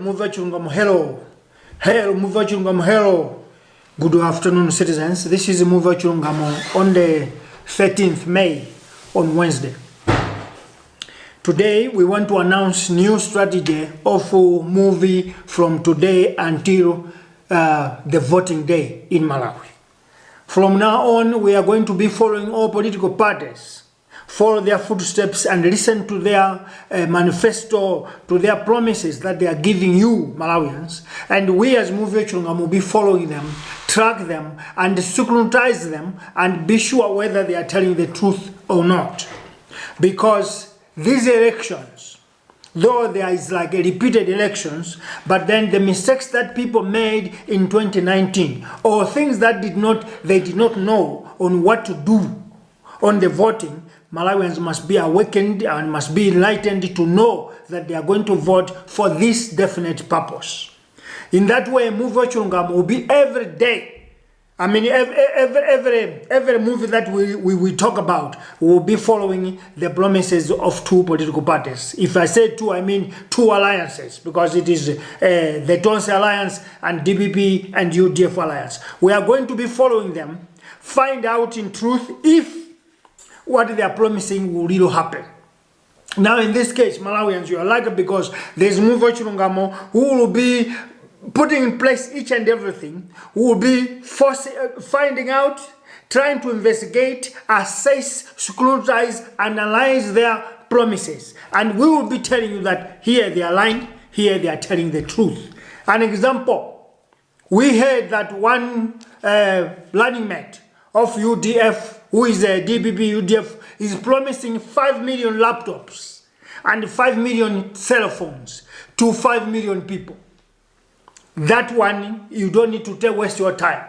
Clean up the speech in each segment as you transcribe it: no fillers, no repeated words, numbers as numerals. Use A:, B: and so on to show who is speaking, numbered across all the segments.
A: Muvi Wachilungamo, hello. Hello, Muvi Wachilungamo, hello. Good afternoon, citizens. This is Muvi Wachilungamo on the 13th May, on Wednesday. Today, we want to announce new strategy of Muvi from today until the voting day in Malawi. From now on, we are going to be following all political parties, follow their footsteps and listen to their manifesto, to their promises that they are giving you, Malawians. And we as Muvi Wachilungamo will be following them, track them, and scrutinize them, and be sure whether they are telling the truth or not. Because these elections, though there is like a repeated elections, but then the mistakes that people made in 2019, or things that they did not know on what to do on the voting, Malawians must be awakened and must be enlightened to know that they are going to vote for this definite purpose. In that way, Muvi Wachilungamo will be every day. I mean, every movie that we talk about will be following the promises of two political parties. If I say two, I mean two alliances, because it is the Tonse Alliance and DPP and UDF Alliance. We are going to be following them, find out in truth if what they are promising will really happen. Now, in this case, Malawians, you are lucky because there's Muvi Wachilungamo who will be putting in place each and everything, who will be finding out, trying to investigate, assess, scrutinize, analyze their promises. And we will be telling you that here they are lying, here they are telling the truth. An example, we heard that one running mate of UDF, who is a DPP UDF, is promising 5 million laptops and 5 million cell phones to 5 million people. That one, you don't need to waste your time.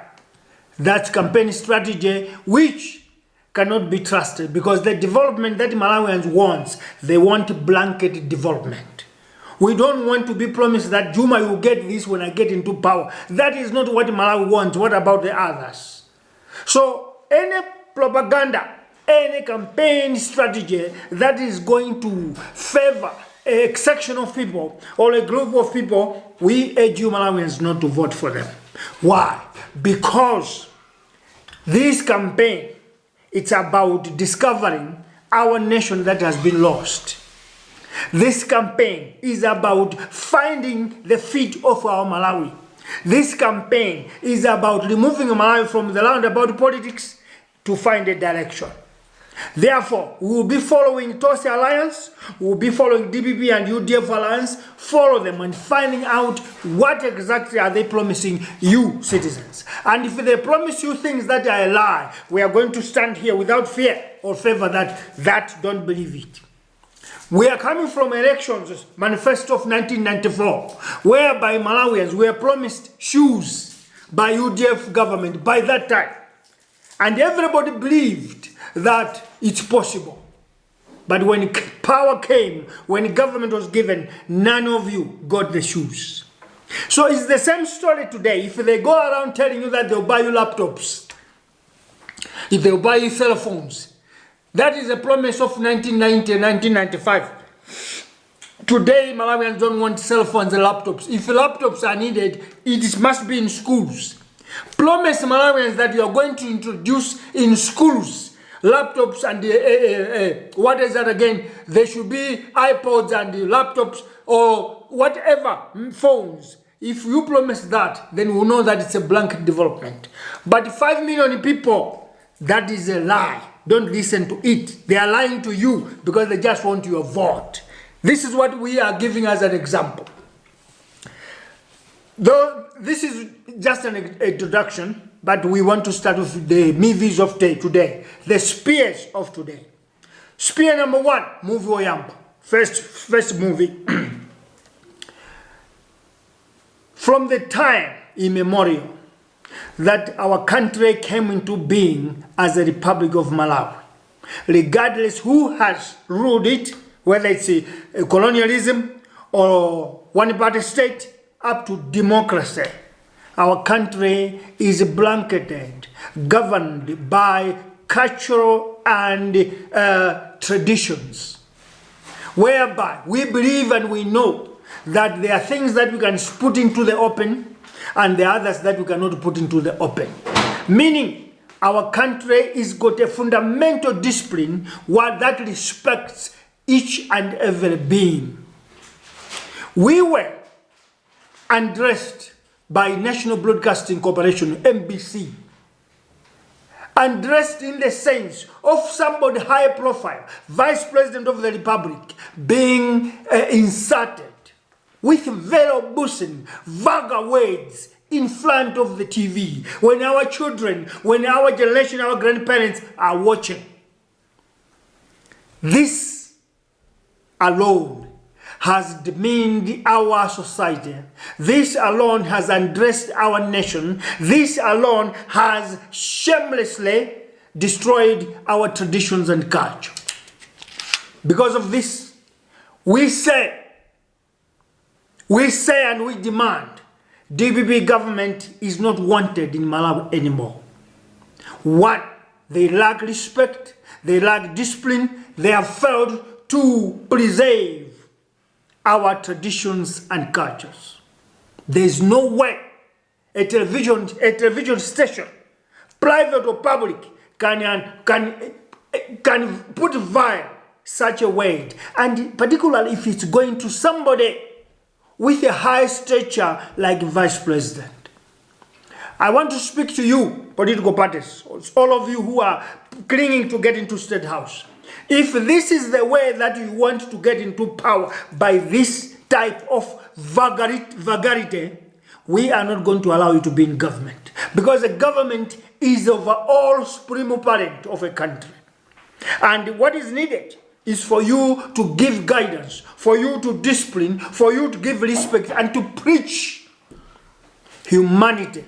A: That's campaign strategy which cannot be trusted, because the development that Malawians want, they want blanket development. We don't want to be promised that Juma, you get this when I get into power. That is not what Malawi wants. What about the others? So any propaganda, any campaign strategy that is going to favor a section of people or a group of people, we urge you Malawians not to vote for them. Why? Because this campaign, it's about discovering our nation that has been lost. This campaign is about finding the feet of our Malawi. This campaign is about removing Malawi from the roundabout politics to find a direction. Therefore, we will be following Tonse Alliance, we will be following DPP and UDF Alliance, follow them and finding out what exactly are they promising you, citizens. And if they promise you things that are a lie, we are going to stand here without fear or favor that don't believe it. We are coming from elections, Manifesto of 1994, whereby Malawians were promised shoes by UDF government by that time. And everybody believed that it's possible. But when power came, when government was given, none of you got the shoes. So it's the same story today. If they go around telling you that they'll buy you laptops, if they'll buy you cell phones, that is a promise of 1990 and 1995. Today, Malawians don't want cell phones and laptops. If laptops are needed, it must be in schools. Promise Malawians that you are going to introduce in schools laptops and what is that again? There should be iPods and laptops or whatever, phones. If you promise that, then we'll know that it's a blanket development. But 5 million people, that is a lie. Don't listen to it. They are lying to you because they just want your vote. This is what we are giving as an example. Though this is just an introduction, but we want to start with the movies of today, the spears of today. Spear number one, Muvi Wachilungamo. First movie. From the time immemorial that our country came into being as a Republic of Malawi, regardless who has ruled it, whether it's colonialism or one-party state, up to democracy, our country is blanketed, governed by cultural and traditions, whereby we believe and we know that there are things that we can put into the open and there are others that we cannot put into the open. Meaning, our country is got a fundamental discipline that respects each and every being. We were undressed by National Broadcasting Corporation, NBC, undressed in the sense of somebody high profile, Vice President of the Republic, being inserted with very boasting, vulgar words in front of the TV when our children, when our generation, our grandparents are watching. This alone has demeaned our society. This alone has undressed our nation. This alone has shamelessly destroyed our traditions and culture. Because of this, we say and we demand DPP government is not wanted in Malawi anymore. One, they lack respect, they lack discipline, they have failed to preserve our traditions and cultures. There is no way a television station, private or public, can put via such a word, and particularly if it's going to somebody with a high stature like Vice President. I want to speak to you, political parties, all of you who are clinging to get into State House. If this is the way that you want to get into power by this type of vulgarity, we are not going to allow you to be in government. Because the government is over all supreme parent of a country. And what is needed is for you to give guidance, for you to discipline, for you to give respect, and to preach humanity.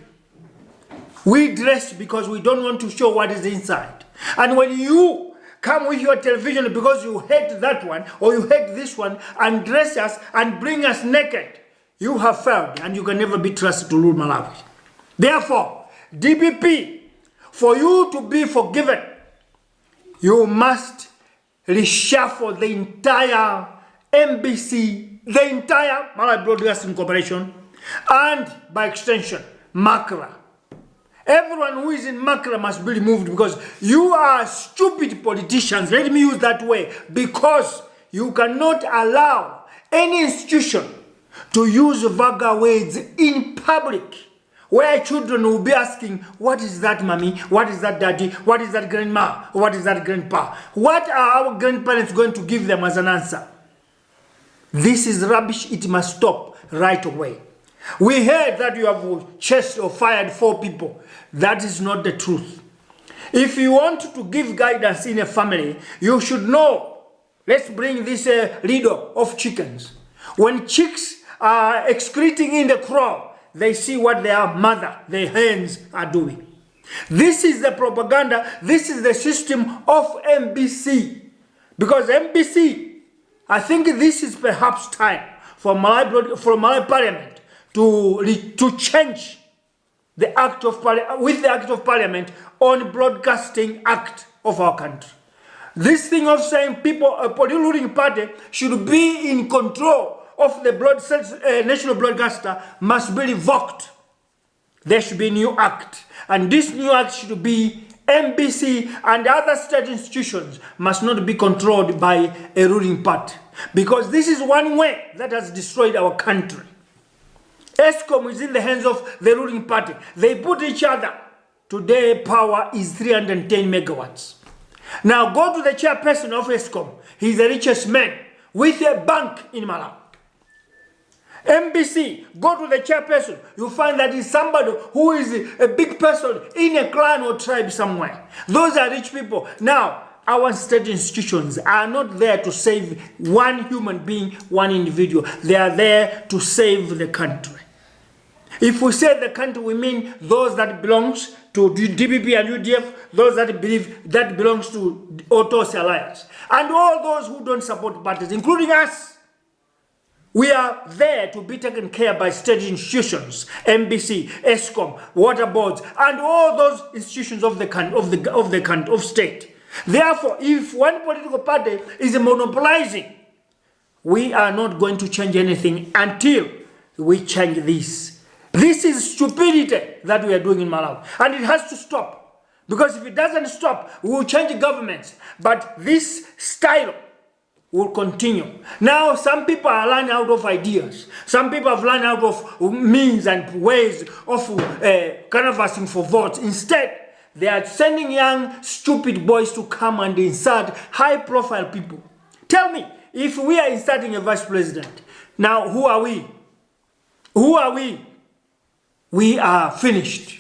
A: We dress because we don't want to show what is inside. And when you come with your television because you hate that one or you hate this one and dress us and bring us naked, you have failed and you can never be trusted to rule Malawi. Therefore, DPP, for you to be forgiven, you must reshuffle the entire MBC, the entire Malawi Broadcasting Corporation, and by extension, Makra. Everyone who is in Makra must be removed because you are stupid politicians. Let me use that way. Because you cannot allow any institution to use vulgar words in public where children will be asking, what is that mommy? What is that daddy? What is that grandma? What is that grandpa? What are our grandparents going to give them as an answer? This is rubbish. It must stop right away. We heard that you have chased or fired 4 people. That is not the truth. If you want to give guidance in a family, you should know. Let's bring this riddle of chickens. When chicks are excreting in the crowd, they see what their mother, their hens, are doing. This is the propaganda. This is the system of MBC. Because MBC, I think this is perhaps time for Malawi Parliament to change the Act of with the Act of Parliament on Broadcasting Act of our country. This thing of saying people, a political ruling party should be in control of the national broadcaster must be revoked. There should be a new act. And this new act should be MBC and other state institutions must not be controlled by a ruling party. Because this is one way that has destroyed our country. ESCOM is in the hands of the ruling party. They put each other. Today, power is 310 megawatts. Now, go to the chairperson of ESCOM. He's the richest man with a bank in Malawi. MBC, go to the chairperson. You find that he's somebody who is a big person in a clan or tribe somewhere. Those are rich people. Now, our state institutions are not there to save one human being, one individual. They are there to save the country. If we say the country, we mean those that belongs to DPP and UDF, those that believe that belongs to Autos Alliance, and all those who don't support parties, including us. We are there to be taken care by state institutions, MBC, ESCOM, water boards, and all those institutions of the state. Therefore, if one political party is monopolizing we are not going to change anything until we change this. This is stupidity that we are doing in Malawi, and it has to stop. Because if it doesn't stop, we will change governments. But this style will continue. Now, some people are running out of ideas. Some people have run out of means and ways of canvassing for votes. Instead, they are sending young, stupid boys to come and insert high-profile people. Tell me, if we are inserting a vice president, now who are we? Who are we? We are finished.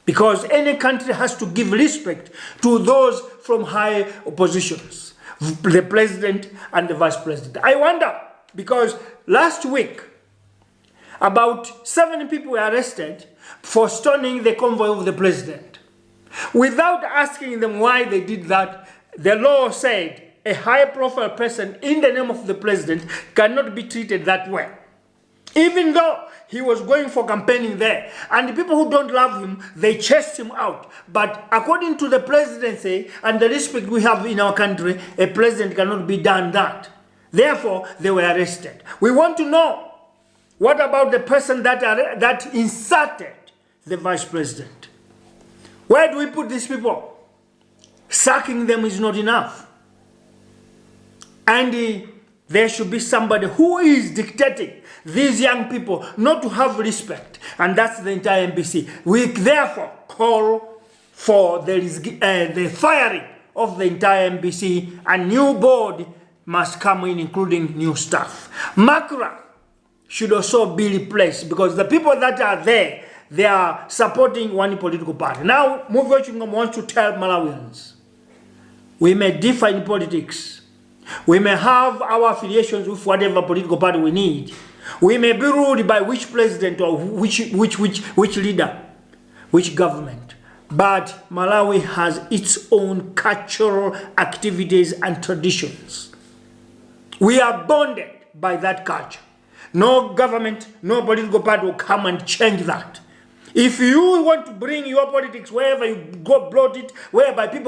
A: Because any country has to give respect to those from high positions, the president and the vice president. I wonder, because last week, about 7 people were arrested for stoning the convoy of the president. Without asking them why they did that, the law said a high-profile person in the name of the president cannot be treated that way. Even though he was going for campaigning there. And the people who don't love him, they chased him out. But according to the presidency and the respect we have in our country, a president cannot be done that. Therefore, they were arrested. We want to know, what about the person that inserted the vice president? Where do we put these people? Sacking them is not enough. And there should be somebody who is dictating these young people not to have respect. And that's the entire MBC. We therefore call for the firing of the entire MBC, and new board must come in, including new staff. Makra should also be replaced, because the people that are there, they are supporting one political party. Now, Muvi Wachilungamo wants to tell Malawians, we may differ in politics. We may have our affiliations with whatever political party we need. We may be ruled by which president or which leader, which government. But Malawi has its own cultural activities and traditions. We are bonded by that culture. No government, no political party will come and change that. If you want to bring your politics wherever you go, bloat it, whereby people